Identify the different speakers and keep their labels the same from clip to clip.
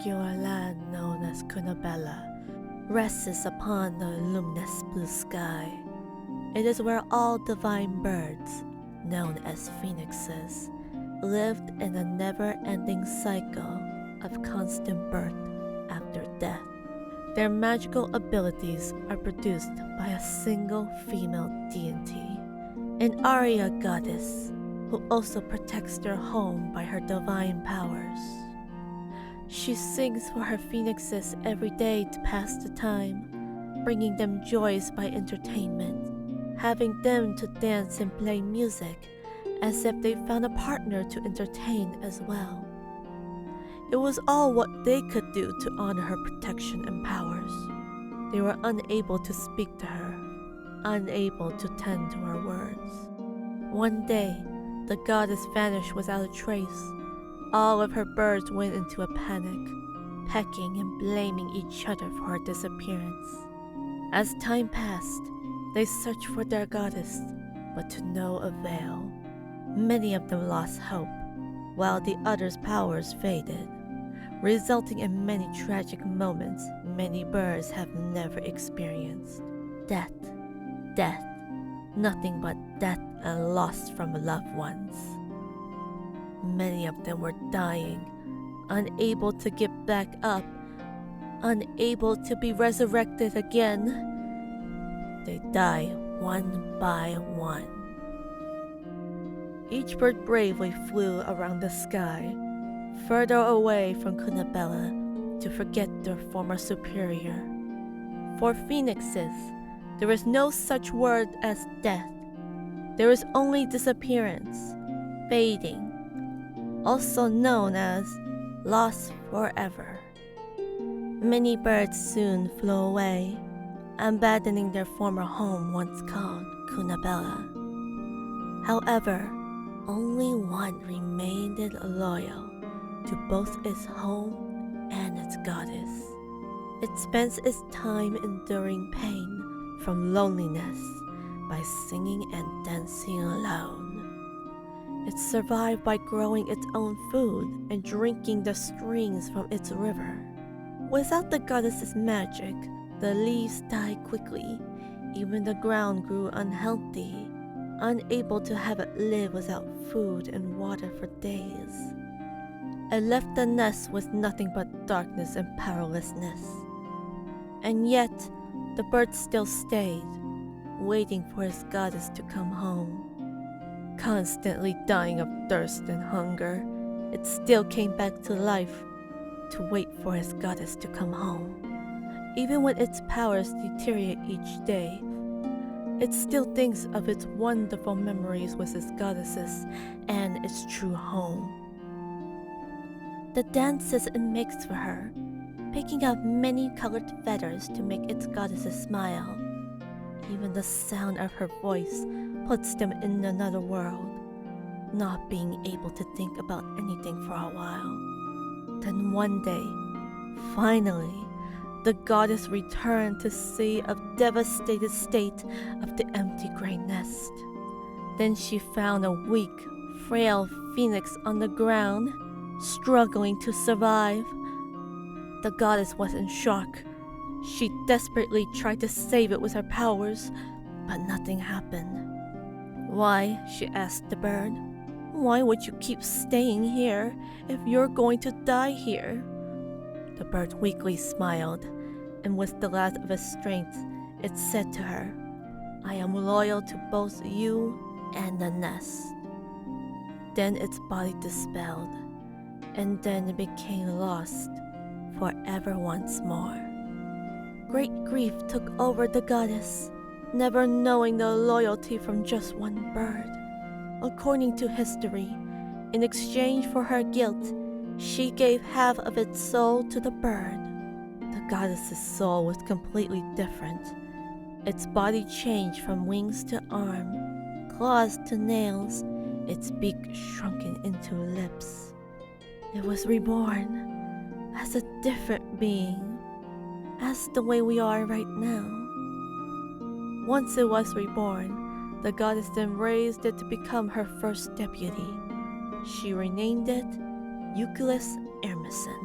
Speaker 1: particular land known as Kunabella rests upon the luminous blue sky. It is where all divine birds, known as phoenixes, lived in a never-ending cycle of constant birth after death. Their magical abilities are produced by a single female deity, an Arya goddess, who also protects their home by her divine powers. She sings for her phoenixes every day to pass the time, bringing them joys by entertainment, having them to dance and play music as if they found a partner to entertain as well. It was all what they could do to honor her protection and powers. They were unable to speak to her, unable to tend to her words. One day, the goddess vanished without a trace. All of her birds went into a panic, pecking and blaming each other for her disappearance. As time passed, they searched for their goddess, but to no avail. Many of them lost hope, while the others' powers faded, resulting in many tragic moments many birds have never experienced. Death, death, nothing but death and loss from loved ones. Many of them were dying, unable to get back up, unable to be resurrected again. They die one by one. Each bird bravely flew around the sky, further away from Kunabella, to forget their former superior. For phoenixes, there is no such word as death. There is only disappearance, fading, also known as lost forever. Many birds soon flew away, abandoning their former home once called Kunabella. However, only one remained loyal to both its home and its goddess. It spends its time enduring pain from loneliness by singing and dancing alone. It survived by growing its own food and drinking the streams from its river. Without the goddess's magic, the leaves died quickly. Even the ground grew unhealthy, unable to have it live without food and water for days. It left the nest with nothing but darkness and powerlessness. And yet, the bird still stayed, waiting for his goddess to come home. Constantly dying of thirst and hunger, it still came back to life to wait for his goddess to come home. Even when its powers deteriorate each day, it still thinks of its wonderful memories with its goddesses and its true home. The dances it makes for her, picking out many colored feathers to make its goddesses smile. Even the sound of her voice puts them in another world, not being able to think about anything for a while. Then one day, finally, the goddess returned to see a devastated state of the empty gray nest. Then she found a weak, frail phoenix on the ground, struggling to survive. The goddess was in shock. She desperately tried to save it with her powers, but nothing happened. "Why?" she asked the bird. "Why would you keep staying here if you're going to die here?" The bird weakly smiled, and with the last of its strength, it said to her, "I am loyal to both you and the nest." Then its body dispelled, and then it became lost forever once more. Great grief took over the goddess, never knowing the loyalty from just one bird. According to history, in exchange for her guilt, she gave half of its soul to the bird. The goddess's soul was completely different. Its body changed from wings to arm, claws to nails, its beak shrunken into lips. It was reborn as a different being, as the way we are right now. Once it was reborn, the goddess then raised it to become her first deputy. She renamed it Euclid Emerson.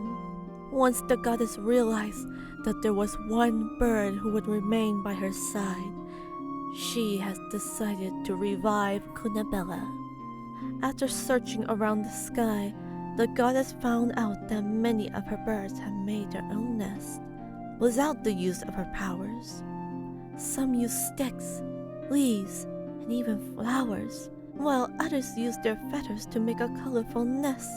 Speaker 1: Once the goddess realized that there was one bird who would remain by her side, she has decided to revive Kunabella. After searching around the sky, the goddess found out that many of her birds had made their own nest without the use of her powers. Some used sticks, leaves, and even flowers, while others used their feathers to make a colorful nest.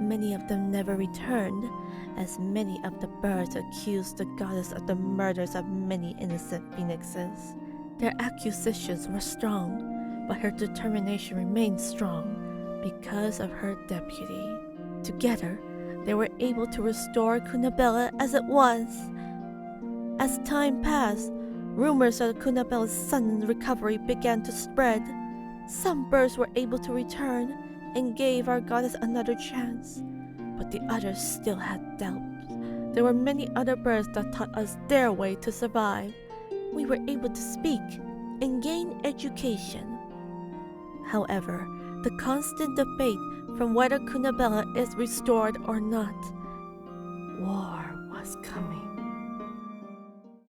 Speaker 1: Many of them never returned, as many of the birds accused the goddess of the murders of many innocent phoenixes. Their accusations were strong, but her determination remained strong because of her deputy. Together, they were able to restore Kunabella as it was. As time passed, rumors of Kunabella's sudden recovery began to spread. Some birds were able to return and gave our goddess another chance, but the others still had doubts. There were many other birds that taught us their way to survive. We were able to speak and gain education. However, the constant debate from whether Kunabella is restored or not, war was coming.